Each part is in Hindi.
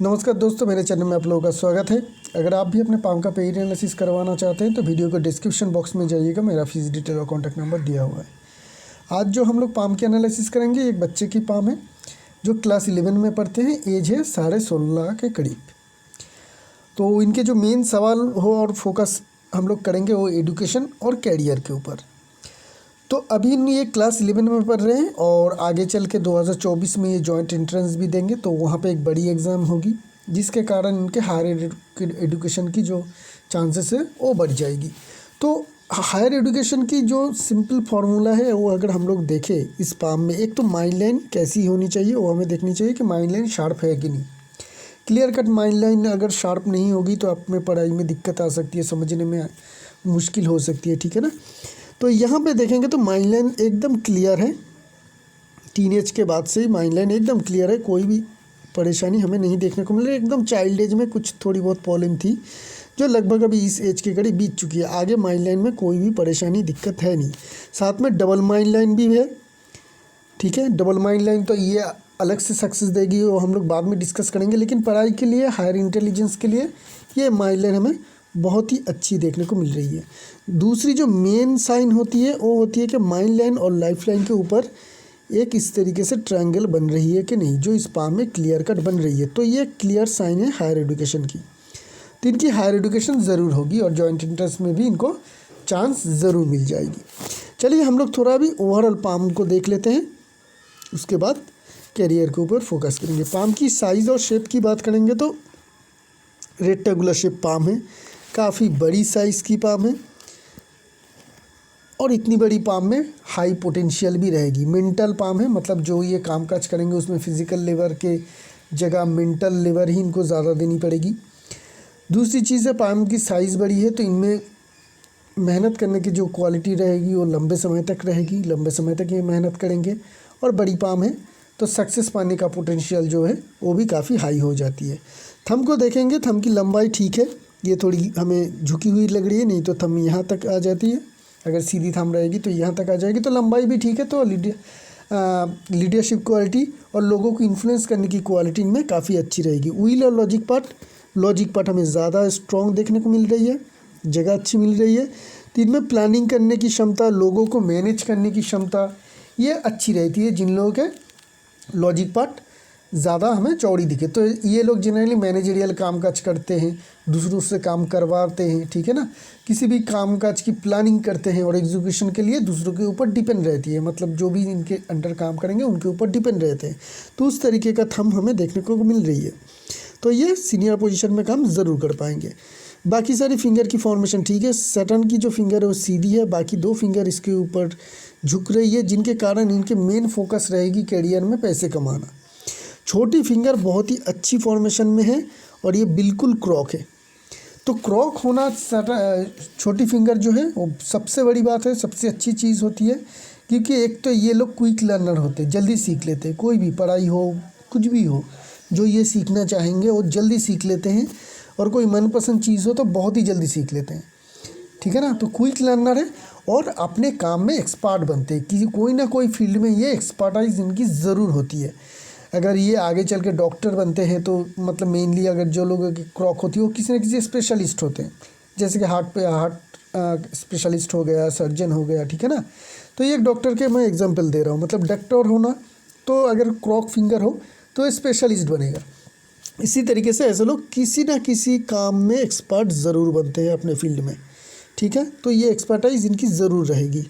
नमस्कार दोस्तों, मेरे चैनल में आप लोगों का स्वागत है। अगर आप भी अपने पाम का पेड एनालिसिस करवाना चाहते हैं तो वीडियो को डिस्क्रिप्शन बॉक्स में जाइएगा, मेरा फीस डिटेल और कॉन्टैक्ट नंबर दिया हुआ है। आज जो हम लोग पाम की एनालिसिस करेंगे, एक बच्चे की पाम है जो क्लास 11 में पढ़ते हैं, एज है 16.5 के करीब। तो इनके जो मेन सवाल हो और फोकस हम लोग करेंगे वो एजुकेशन और कैरियर के ऊपर। तो अभी ये क्लास 11 में पढ़ रहे हैं और आगे चल के 2024 में ये जॉइंट एंट्रेंस भी देंगे, तो वहाँ पे एक बड़ी एग्ज़ाम होगी जिसके कारण इनके हायर एजुकेशन की जो चांसेस है वो बढ़ जाएगी। तो हायर एजुकेशन की जो सिंपल फार्मूला है वो अगर हम लोग देखें इस पाम में, एक तो माइंड लाइन कैसी होनी चाहिए वो हमें देखनी चाहिए कि माइंड लाइन शार्प है कि नहीं। क्लियर कट माइंड लाइन अगर शार्प नहीं होगी तो आप में पढ़ाई में दिक्कत आ सकती है, समझने में मुश्किल हो सकती है, ठीक है ना। तो यहाँ पे देखेंगे तो माइंड लाइन एकदम क्लियर है। टीनेज के बाद से ही माइंड लाइन एकदम क्लियर है, कोई भी परेशानी हमें नहीं देखने को मिल रही। एकदम चाइल्ड एज में कुछ थोड़ी बहुत प्रॉब्लम थी जो लगभग अभी इस एज के करीब बीत चुकी है। आगे माइंड लाइन में कोई भी परेशानी दिक्कत है नहीं। साथ में डबल माइंड लाइन भी है, ठीक है। डबल माइंड लाइन तो ये अलग से सक्सेस देगी, वो हम लोग बाद में डिस्कस करेंगे, लेकिन पढ़ाई के लिए, हायर इंटेलिजेंस के लिए ये माइंड लाइन हमें बहुत ही अच्छी देखने को मिल रही है। दूसरी जो मेन साइन होती है वो होती है कि माइंड लाइन और लाइफ लाइन के ऊपर एक इस तरीके से ट्रायंगल बन रही है कि नहीं, जो इस पाम में क्लियर कट बन रही है। तो ये क्लियर साइन है हायर एजुकेशन की। तो इनकी हायर एजुकेशन ज़रूर होगी और जॉइंट एंट्रेंस में भी इनको चांस ज़रूर मिल जाएगी। चलिए हम लोग थोड़ा भी ओवरऑल पाम को देख लेते हैं, उसके बाद कैरियर के ऊपर फोकस करेंगे। पाम की साइज़ और शेप की बात करेंगे तो रेक्टेंगुलर शेप पाम है, काफ़ी बड़ी साइज़ की पाम है और इतनी बड़ी पाम में हाई पोटेंशियल भी रहेगी। मेंटल पाम है, मतलब जो ये कामकाज करेंगे उसमें फिज़िकल लेबर के जगह मेंटल लेबर ही इनको ज़्यादा देनी पड़ेगी। दूसरी चीज़ है, पाम की साइज़ बड़ी है तो इनमें मेहनत करने की जो क्वालिटी रहेगी वो लंबे समय तक रहेगी, लंबे समय तक ये मेहनत करेंगे। और बड़ी पाम है तो सक्सेस पाने का पोटेंशियल जो है वो भी काफ़ी हाई हो जाती है। थंब को देखेंगे, थंब की लंबाई ठीक है, ये थोड़ी हमें झुकी हुई लग रही है, नहीं तो थंब यहाँ तक आ जाती है। अगर सीधी थंब रहेगी तो यहाँ तक आ जाएगी, तो लंबाई भी ठीक है। तो लीडरशिप क्वालिटी और लोगों को इन्फ्लुएंस करने की क्वालिटी इनमें काफ़ी अच्छी रहेगी। विल और लॉजिक पार्ट हमें ज़्यादा स्ट्रॉन्ग देखने को मिल रही है, जगह अच्छी मिल रही है। तो इनमें प्लानिंग करने की क्षमता, लोगों को मैनेज करने की क्षमता ये अच्छी रहती है जिन लोगों के लॉजिक पार्ट ज़्यादा हमें चौड़ी दिखे। तो ये लोग जनरली मैनेजरियल कामकाज करते हैं, दूसरों से काम करवाते हैं, ठीक है ना। किसी भी कामकाज की प्लानिंग करते हैं और एग्जीक्यूशन के लिए दूसरों के ऊपर डिपेंड रहती है, मतलब जो भी इनके अंडर काम करेंगे उनके ऊपर डिपेंड रहते हैं। तो उस तरीके का थंब हमें देखने को मिल रही है, तो ये सीनियर पोजीशन में काम ज़रूर कर पाएंगे। बाकी सारी फिंगर की फॉर्मेशन ठीक है। सैटर्न की जो फिंगर है वो सीधी है, बाकी दो फिंगर इसके ऊपर झुक रही है, जिनके कारण इनके मेन फोकस रहेगी कैरियर में पैसे कमाना। छोटी फिंगर बहुत ही अच्छी फॉर्मेशन में है और ये बिल्कुल क्रॉक है। तो क्रॉक होना छोटी फिंगर जो है वो सबसे बड़ी बात है, सबसे अच्छी चीज़ होती है, क्योंकि एक तो ये लोग क्विक लर्नर होते हैं, जल्दी सीख लेते हैं। कोई भी पढ़ाई हो, कुछ भी हो, जो ये सीखना चाहेंगे वो जल्दी सीख लेते हैं, और कोई मनपसंद चीज़ हो तो बहुत ही जल्दी सीख लेते हैं, ठीक है ना। तो क्विक लर्नर है और अपने काम में एक्सपर्ट बनते हैं, कि कोई ना कोई फील्ड में ये एक्सपर्टाइज इनकी ज़रूर होती है। अगर ये आगे चल के डॉक्टर बनते हैं तो मतलब मेनली अगर जो लोगों की क्रॉक होती है वो किसी न किसी स्पेशलिस्ट होते हैं, जैसे कि हार्ट स्पेशलिस्ट हो गया, सर्जन हो गया, ठीक है ना। तो ये एक डॉक्टर के मैं एग्जांपल दे रहा हूँ, मतलब डॉक्टर होना तो अगर क्रॉक फिंगर हो तो स्पेशलिस्ट बनेगा। इसी तरीके से ऐसे लोग किसी ना किसी काम में एक्सपर्ट ज़रूर बनते हैं अपने फील्ड में, ठीक है। तो ये एक्सपर्टाइज इनकी ज़रूर रहेगी।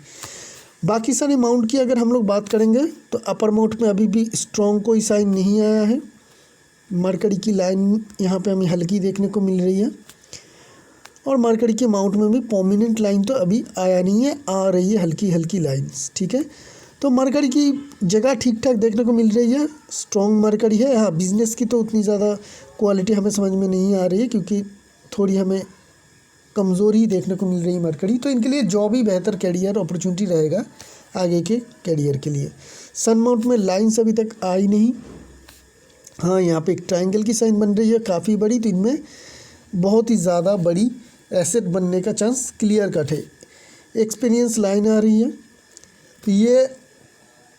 बाकी सारे माउंट की अगर हम लोग बात करेंगे तो अपर माउंट में अभी भी स्ट्रॉन्ग कोई साइन नहीं आया है। मरकरी की लाइन यहाँ पे हमें हल्की देखने को मिल रही है, और मरकरी के माउंट में भी प्रोमिनेंट लाइन तो अभी आया नहीं है, आ रही है हल्की हल्की लाइन्स, ठीक है। तो मरकरी की जगह ठीक ठाक देखने को मिल रही है, स्ट्रॉन्ग मरकरी है। हाँ, बिजनेस की तो उतनी ज़्यादा क्वालिटी हमें समझ में नहीं आ रही है, क्योंकि थोड़ी हमें कमज़ोरी देखने को मिल रही है मरकरी। तो इनके लिए जॉब ही बेहतर कैरियर अपॉर्चुनिटी रहेगा आगे के कैरियर के लिए। सन माउंट में लाइन्स अभी तक आई नहीं। हाँ, यहाँ पे एक ट्रायंगल की साइन बन रही है काफ़ी बड़ी, तो इनमें बहुत ही ज़्यादा बड़ी एसेट बनने का चांस क्लियर कट है। एक्सपीरियंस लाइन आ रही है, तो ये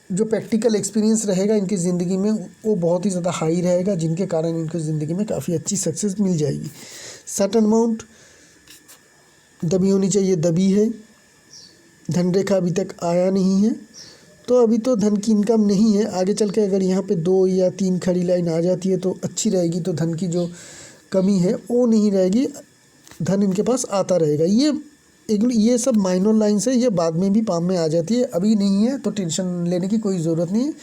जो प्रैक्टिकल एक्सपीरियंस रहेगा इनकी ज़िंदगी में वो बहुत ही ज़्यादा हाई रहेगा, जिनके कारण इनको ज़िंदगी में काफ़ी अच्छी सक्सेस मिल जाएगी। सर्टेन अमाउंट दबी होनी चाहिए, दबी है। धन रेखा अभी तक आया नहीं है, तो अभी तो धन की इनकम नहीं है। आगे चल के अगर यहाँ पे 2 या 3 खड़ी लाइन आ जाती है तो अच्छी रहेगी, तो धन की जो कमी है वो नहीं रहेगी, धन इनके पास आता रहेगा। ये सब माइनर लाइन्स है, ये बाद में भी पाम में आ जाती है, अभी नहीं है तो टेंशन लेने की कोई ज़रूरत नहीं है।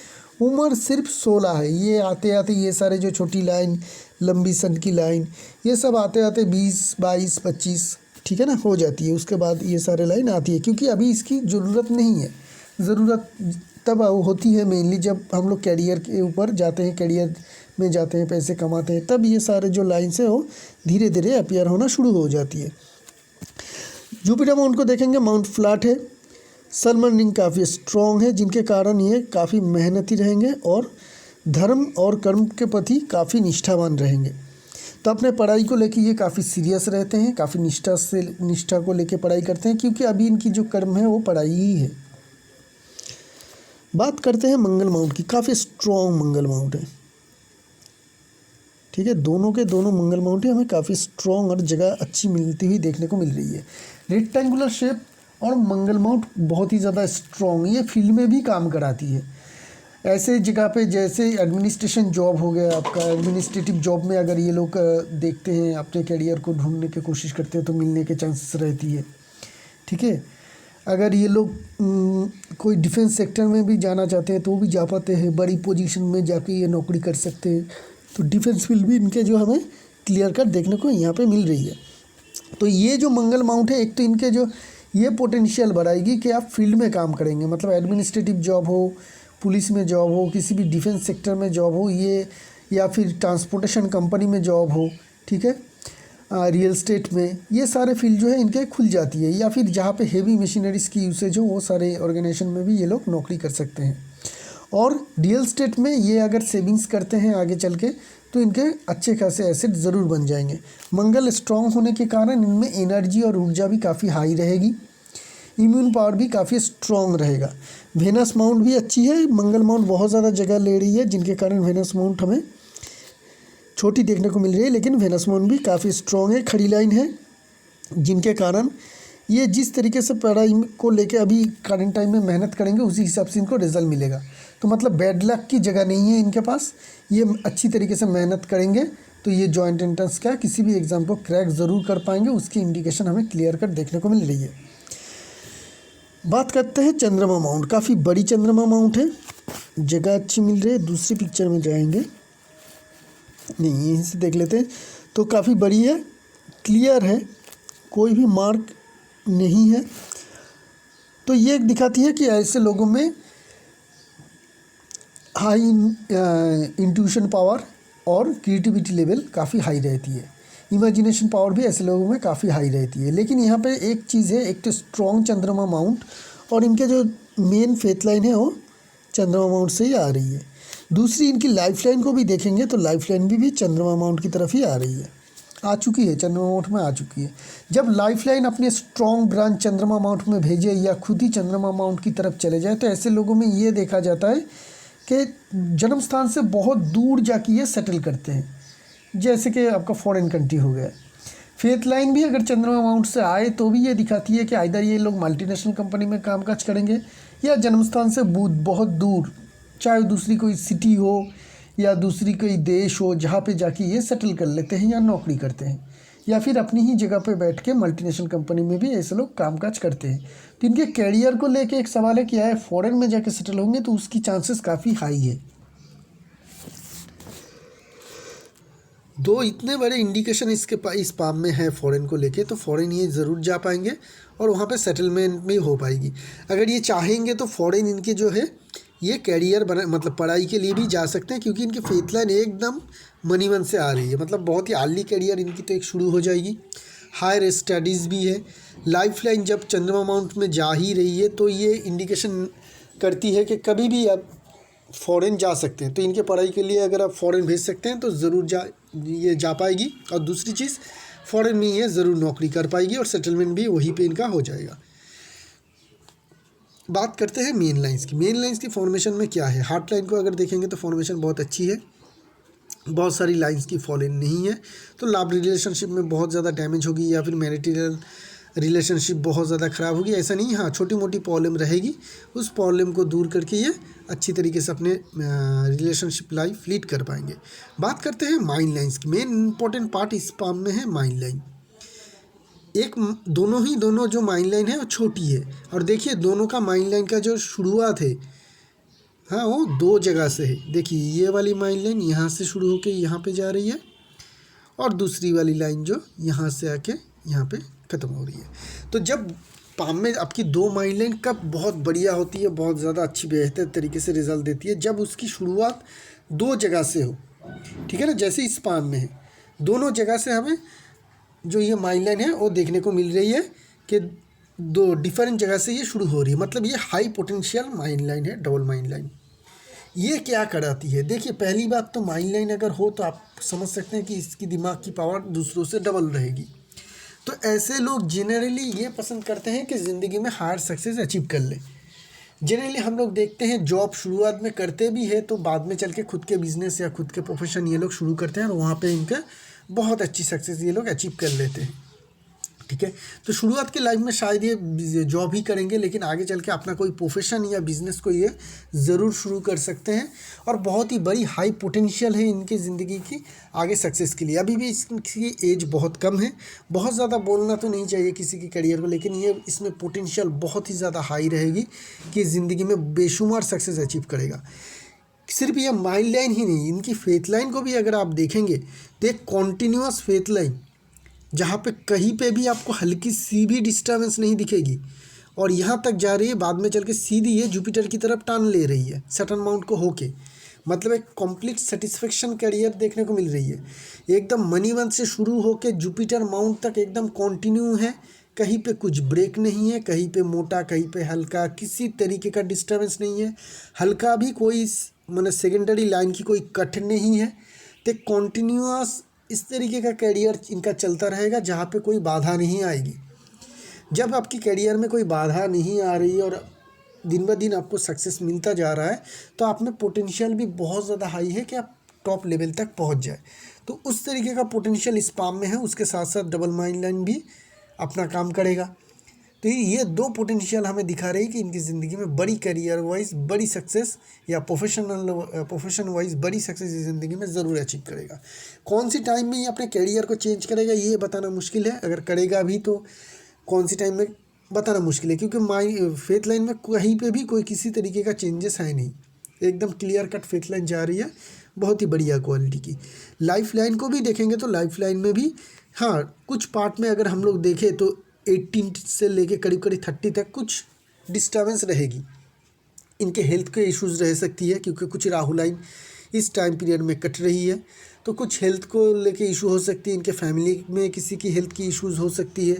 उम्र सिर्फ 16 है। ये आते आते ये सारे जो छोटी लाइन, लंबी सन की लाइन, ये सब आते आते 20, 22, 25 ठीक है ना हो जाती है। उसके बाद ये सारे लाइन आती है, क्योंकि अभी इसकी ज़रूरत नहीं है। ज़रूरत तब होती है मेनली जब हम लोग कैरियर के ऊपर जाते हैं, कैरियर में जाते हैं, पैसे कमाते हैं, तब ये सारे जो लाइन्स हैं वो धीरे धीरे अपीयर होना शुरू हो जाती है। जुपिटर माउंट को देखेंगे, माउंट फ्लैट है। सन मर्निंग काफ़ी स्ट्रॉन्ग है, जिनके कारण ये काफ़ी मेहनती रहेंगे और धर्म और कर्म के प्रति काफ़ी निष्ठावान रहेंगे। तो अपने पढ़ाई को लेके ये काफ़ी सीरियस रहते हैं, काफ़ी निष्ठा को लेके पढ़ाई करते हैं, क्योंकि अभी इनकी जो कर्म है वो पढ़ाई ही है। बात करते हैं मंगल माउंट की, काफ़ी स्ट्रॉन्ग मंगल माउंट है। ठीक है, दोनों के दोनों मंगल माउंट हमें काफ़ी स्ट्रॉन्ग और जगह अच्छी मिलती हुई देखने को मिल रही है। रेक्टेंगुलर शेप और मंगल माउंट बहुत ही ज़्यादा स्ट्रॉन्ग, ये फील्ड में भी काम कराती है। ऐसे जगह पे जैसे एडमिनिस्ट्रेशन जॉब हो गया आपका, एडमिनिस्ट्रेटिव जॉब में अगर ये लोग देखते हैं, अपने कैरियर को ढूंढने की कोशिश करते हैं तो मिलने के चांसेस रहती है। ठीक है, अगर ये लोग कोई डिफेंस सेक्टर में भी जाना चाहते हैं तो भी जा पाते हैं, बड़ी पोजीशन में जाके ये नौकरी कर सकते हैं। तो डिफेंस फील्ड भी इनके जो हमें क्लियर कट देखने को यहाँ पे मिल रही है। तो ये जो मंगल माउंट है, एक तो इनके जो ये पोटेंशियल बढ़ाएगी कि आप फील्ड में काम करेंगे, मतलब एडमिनिस्ट्रेटिव जॉब हो, पुलिस में जॉब हो, किसी भी डिफेंस सेक्टर में जॉब हो, ये या फिर ट्रांसपोर्टेशन कंपनी में जॉब हो, ठीक है, रियल स्टेट में, ये सारे फील्ड जो है इनके खुल जाती है। या फिर जहाँ पे हेवी मशीनरीज की यूसेज हो वो सारे ऑर्गेनाइजेशन में भी ये लोग नौकरी कर सकते हैं। और रियल स्टेट में ये अगर सेविंग्स करते हैं आगे चल के तो इनके अच्छे खासे एसेट ज़रूर बन जाएंगे। मंगल स्ट्रॉन्ग होने के कारण इनमें एनर्जी और ऊर्जा भी काफ़ी हाई रहेगी, इम्यून पावर भी काफ़ी स्ट्रॉन्ग रहेगा। वेनस माउंट भी अच्छी है, मंगल माउंट बहुत ज़्यादा जगह ले रही है, जिनके कारण वेनस माउंट हमें छोटी देखने को मिल रही है, लेकिन वेनस माउंट भी काफ़ी स्ट्रॉन्ग है, खड़ी लाइन है, जिनके कारण ये जिस तरीके से पढ़ाई को लेके अभी करंट टाइम में मेहनत करेंगे उसी हिसाब से इनको रिजल्ट मिलेगा। तो मतलब बैड लक की जगह नहीं है इनके पास, ये अच्छी तरीके से मेहनत करेंगे तो ये जॉइंट एंट्रेंस का किसी भी एग्ज़ाम को क्रैक ज़रूर कर पाएंगे, उसकी इंडिकेशन हमें क्लियर कट देखने को मिल रही है। बात करते हैं चंद्रमा माउंट, काफ़ी बड़ी चंद्रमा माउंट है, जगह अच्छी मिल रही है। दूसरी पिक्चर में जाएंगे, नहीं यहीं से देख लेते हैं। तो काफ़ी बड़ी है, क्लियर है, कोई भी मार्क नहीं है। तो ये दिखाती है कि ऐसे लोगों में हाई इंट्यूशन पावर और क्रिएटिविटी लेवल काफ़ी हाई रहती है, इमेजिनेशन पावर भी ऐसे लोगों में काफ़ी हाई रहती है। लेकिन यहाँ पे एक चीज़ है, एक तो स्ट्रॉन्ग चंद्रमा माउंट और इनके जो मेन फेथ लाइन है वो चंद्रमा माउंट से ही आ रही है। दूसरी इनकी लाइफ लाइन को भी देखेंगे तो लाइफ लाइन भी चंद्रमा माउंट की तरफ ही आ रही है, आ चुकी है, चंद्रमा माउंट में आ चुकी है। जब लाइफ लाइन अपने स्ट्रॉन्ग ब्रांच चंद्रमा माउंट में भेजे या खुद ही चंद्रमा माउंट की तरफ चले जाए तो ऐसे लोगों में ये देखा जाता है कि जन्म स्थान से बहुत दूर जाके ये सेटल करते हैं, जैसे कि आपका फॉरेन कंट्री हो गया। फेथ लाइन भी अगर चंद्रमा माउंट से आए तो भी ये दिखाती है कि आइदर ये लोग मल्टीनेशनल कंपनी में कामकाज करेंगे या जन्म स्थान से बहुत दूर, चाहे दूसरी कोई सिटी हो या दूसरी कोई देश हो, जहाँ पे जाके ये सेटल कर लेते हैं या नौकरी करते हैं, या फिर अपनी ही जगह पे बैठ के मल्टीनेशनल कंपनी में भी ऐसे लोग कामकाज करते हैं। तो इनके कैरियर को लेके एक सवाल है कि आए फॉरेन में जाके सेटल होंगे तो उसकी चांसेस काफ़ी हाई है। दो इतने बड़े इंडिकेशन इस पाम में है फॉरेन को लेके, तो फॉरेन ये ज़रूर जा पाएंगे और वहाँ पे सेटलमेंट भी हो पाएगी। अगर ये चाहेंगे तो फॉरेन इनके जो है ये कैरियर बना, मतलब पढ़ाई के लिए भी जा सकते हैं, क्योंकि इनकी फेथ लाइन एकदम मनी मन से आ रही है, मतलब बहुत ही अर्ली कैरियर इनकी तो एक शुरू हो जाएगी। हायर स्टडीज़ भी है। लाइफ लाइन जब चंद्रमा माउंट में जा ही रही है तो ये इंडिकेशन करती है कि कभी भी आप फॉरेन जा सकते हैं। तो इनके पढ़ाई के लिए अगर आप फॉरेन भेज सकते हैं तो ज़रूर ये जा पाएगी। और दूसरी चीज़, फॉरेन में ये ज़रूर नौकरी कर पाएगी और सेटलमेंट भी वहीं पे इनका हो जाएगा। बात करते हैं मेन लाइंस की। मेन लाइंस की फॉर्मेशन में क्या है, हार्ट लाइन को अगर देखेंगे तो फॉर्मेशन बहुत अच्छी है, बहुत सारी लाइंस की फॉल इन नहीं है। तो लव रिलेशनशिप में बहुत ज़्यादा डैमेज होगी या फिर मैरिटल रिलेशनशिप बहुत ज़्यादा ख़राब होगी, ऐसा नहीं। हाँ, छोटी मोटी प्रॉब्लम रहेगी, उस प्रॉब्लम को दूर करके ये अच्छी तरीके से अपने रिलेशनशिप लाइफ लीड कर पाएंगे। बात करते हैं माइंड लाइंस की। मेन इंपॉर्टेंट पार्ट इस पाम में है माइंड लाइन। दोनों जो माइंड लाइन है वो छोटी है, और देखिए दोनों का माइंड लाइन का जो शुरुआत है, हाँ, वो दो जगह से है। देखिए ये वाली माइंड लाइन यहाँ से शुरू होकर यहाँ पे जा रही है, और दूसरी वाली लाइन जो यहाँ से आके यहाँ पे ख़त्म हो रही है। तो जब पाम में आपकी दो माइंड लाइन कब बहुत बढ़िया होती है, बहुत ज़्यादा अच्छी बेहतर तरीके से रिजल्ट देती है, जब उसकी शुरुआत दो जगह से हो, ठीक है ना। जैसे इस पाम में है, दोनों जगह से हमें जो ये माइंड लाइन है वो देखने को मिल रही है कि दो डिफरेंट जगह से ये शुरू हो रही है, मतलब ये हाई पोटेंशियल माइंड लाइन है, डबल माइंड लाइन। ये क्या कराती है, देखिए पहली बात तो माइंड लाइन अगर हो तो आप समझ सकते हैं कि इसकी दिमाग की पावर दूसरों से डबल रहेगी। तो ऐसे लोग जनरली ये पसंद करते हैं कि ज़िंदगी में हायर सक्सेस अचीव कर लें। जनरली हम लोग देखते हैं जॉब शुरुआत में करते भी है, तो बाद में चल के खुद के बिजनेस या खुद के प्रोफेशन ये लोग शुरू करते हैं, और वहाँ पे इनका बहुत अच्छी सक्सेस ये लोग अचीव कर लेते हैं, ठीक है। तो शुरुआत के लाइफ में शायद ये जॉब ही करेंगे, लेकिन आगे चल के अपना कोई प्रोफेशन या बिजनेस को ये ज़रूर शुरू कर सकते हैं, और बहुत ही बड़ी हाई पोटेंशियल है इनकी ज़िंदगी की आगे सक्सेस के लिए। अभी भी इसकी एज बहुत कम है, बहुत ज़्यादा बोलना तो नहीं चाहिए किसी की करियर को, लेकिन ये इसमें पोटेंशियल बहुत ही ज़्यादा हाई रहेगी कि ज़िंदगी में बेशुमार सक्सेस अचीव करेगा। सिर्फ ये माइंड लाइन ही नहीं, इनकी फेथ लाइन को भी अगर आप देखेंगे तो एक कॉन्टीन्यूअस फेथ लाइन, जहाँ पे कहीं पे भी आपको हल्की सी भी डिस्टर्बेंस नहीं दिखेगी, और यहाँ तक जा रही है, बाद में चल के सीधी ये जुपिटर की तरफ टान ले रही है सैटर्न माउंट को होके। मतलब एक कंप्लीट सेटिस्फेक्शन करियर देखने को मिल रही है, एकदम मनी वन से शुरू होके जुपिटर माउंट तक एकदम कंटिन्यू है, कहीं पे कुछ ब्रेक नहीं है, कहीं पे मोटा कहीं पे हल्का, किसी तरीके का डिस्टर्बेंस नहीं है, हल्का भी कोई मतलब सेकेंडरी लाइन की कोई कट नहीं है। तो कॉन्टीन्यूअस इस तरीके का करियर इनका चलता रहेगा, जहाँ पे कोई बाधा नहीं आएगी। जब आपकी करियर में कोई बाधा नहीं आ रही और दिन ब दिन आपको सक्सेस मिलता जा रहा है, तो आप में पोटेंशियल भी बहुत ज़्यादा हाई है कि आप टॉप लेवल तक पहुंच जाए। तो उस तरीके का पोटेंशियल इस पाम में है, उसके साथ साथ डबल माइंड लाइन भी अपना काम करेगा। तो ये दो पोटेंशियल हमें दिखा रही है कि इनकी ज़िंदगी में बड़ी करियर वाइज बड़ी सक्सेस या प्रोफेशन वाइज बड़ी सक्सेस इस ज़िंदगी में ज़रूर अचीव करेगा। कौन सी टाइम में ये अपने करियर को चेंज करेगा ये बताना मुश्किल है, अगर करेगा भी तो कौन सी टाइम में बताना मुश्किल है, क्योंकि माई फेथ लाइन में कहीं पे भी कोई किसी तरीके का चेंजेस है नहीं, एकदम क्लियर कट फेथ लाइन जा रही है, बहुत ही बढ़िया क्वालिटी की। लाइफ लाइन को भी देखेंगे तो लाइफ लाइन में भी हाँ कुछ पार्ट में अगर हम लोग देखें तो 18 से लेके करीब करीब 30 तक कुछ डिस्टर्बेंस रहेगी। इनके हेल्थ के इश्यूज़ रह सकती है, क्योंकि कुछ राहु लाइन इस टाइम पीरियड में कट रही है, तो कुछ हेल्थ को लेके इशू हो सकती है। इनके फैमिली में किसी की हेल्थ की इश्यूज़ हो सकती है,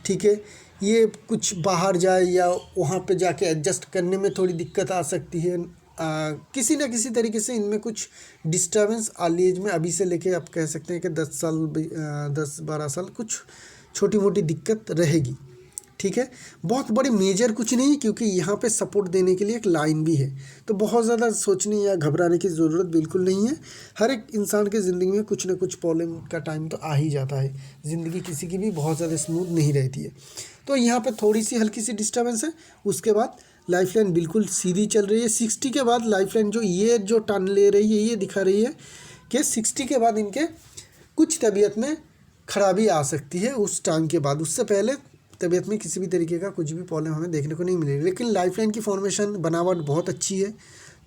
ठीक है। ये कुछ बाहर जाए या वहाँ पे जाके एडजस्ट करने में थोड़ी दिक्कत आ सकती है। किसी न किसी तरीके से इनमें कुछ डिस्टर्बेंस अर्ली एज में, अभी से लेके आप कह सकते हैं कि 10-12 साल कुछ छोटी मोटी दिक्कत रहेगी, ठीक है। बहुत बड़ी मेजर कुछ नहीं, क्योंकि यहाँ पे सपोर्ट देने के लिए एक लाइन भी है, तो बहुत ज़्यादा सोचने या घबराने की ज़रूरत बिल्कुल नहीं है। हर एक इंसान के ज़िंदगी में कुछ ना कुछ प्रॉब्लम का टाइम तो आ ही जाता है, ज़िंदगी किसी की भी बहुत ज़्यादा स्मूथ नहीं रहती है। तो यहाँ पे थोड़ी सी हल्की सी डिस्टर्बेंस है, उसके बाद लाइफ लाइन बिल्कुल सीधी चल रही है। 60 के बाद लाइफ लाइन जो टर्न ले रही है, ये दिखा रही है कि 60 के बाद इनके कुछ तबीयत में खराबी आ सकती है उस टाइम के बाद। उससे पहले तबीयत में किसी भी तरीके का कुछ भी प्रॉब्लम हमें देखने को नहीं मिलेगी। लेकिन लाइफ लाइन की फॉर्मेशन बनावट बहुत अच्छी है,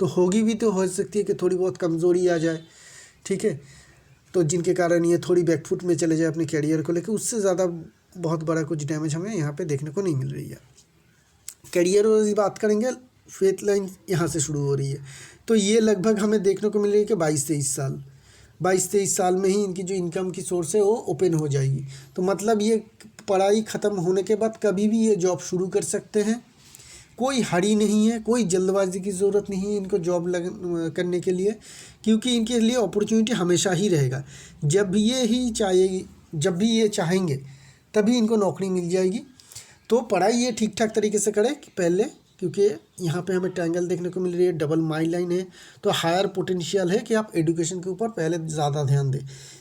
तो होगी भी, तो हो सकती है कि थोड़ी बहुत कमज़ोरी आ जाए, ठीक है। तो जिनके कारण ये थोड़ी बैकफुट में चले जाए अपने कैरियर को लेकर, उससे ज़्यादा बहुत बड़ा कुछ डैमेज हमें यहाँ पे देखने को नहीं मिल रही है। करियर की बात करेंगे, फेथ लाइन यहाँ से शुरू हो रही है, तो ये लगभग हमें देखने को मिल रही है कि 22-23 साल में ही इनकी जो इनकम की सोर्स है वो ओपन हो जाएगी। तो मतलब ये पढ़ाई ख़त्म होने के बाद कभी भी ये जॉब शुरू कर सकते हैं, कोई हरी नहीं है, कोई जल्दबाजी की ज़रूरत नहीं है इनको जॉब करने के लिए, क्योंकि इनके लिए अपॉर्चुनिटी हमेशा ही रहेगा। जब भी ये चाहेंगे तभी इनको नौकरी मिल जाएगी। तो पढ़ाई ये ठीक ठाक तरीके से करें कि पहले क्योंकि यहाँ पे हमें ट्रायंगल देखने को मिल रही है, डबल माइल लाइन है, तो हायर पोटेंशियल है कि आप एडुकेशन के ऊपर पहले ज़्यादा ध्यान दें।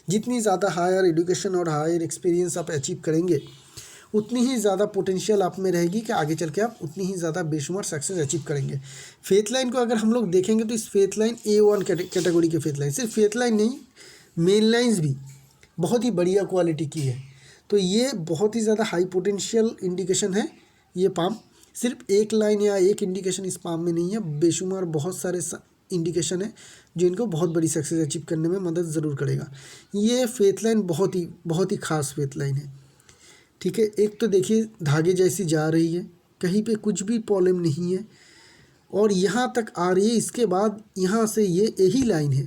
जितनी ज़्यादा हायर एडुकेशन और हायर एक्सपीरियंस आप अचीव करेंगे, उतनी ही ज़्यादा पोटेंशियल आप में रहेगी कि आगे चल के आप उतनी ही ज़्यादा बेशुमार सक्सेस अचीव करेंगे। फेथ लाइन को अगर हम लोग देखेंगे तो इस फेथ लाइन A1 कैटेगरी के फेथ लाइन, सिर्फ फेथ लाइन नहीं, मेन लाइन्स भी बहुत ही बढ़िया क्वालिटी की है। तो ये बहुत ही ज़्यादा हाई पोटेंशियल इंडिकेशन है। ये पाम सिर्फ एक लाइन या एक इंडिकेशन इस पाम में नहीं है, बेशुमार बहुत सारे इंडिकेशन है जो इनको बहुत बड़ी सक्सेस अचीव करने में मदद ज़रूर करेगा। ये फेथ लाइन बहुत ही खास फेथ लाइन है। ठीक है, एक तो देखिए धागे जैसी जा रही है, कहीं पे कुछ भी प्रॉब्लम नहीं है और यहाँ तक आ रही है। इसके बाद यहाँ से ये यही लाइन है,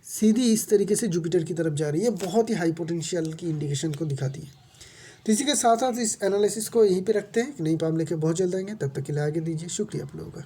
सीधी इस तरीके से जुपिटर की तरफ जा रही है, बहुत ही हाई पोटेंशियल की इंडिकेशन को दिखाती है। तो इसी के साथ साथ इस एनालिसिस को यहीं पे रखते हैं। नई पाम लेके बहुत जल्द आएंगे, तब तक के लिए आगे दीजिए। शुक्रिया आप लोगों का।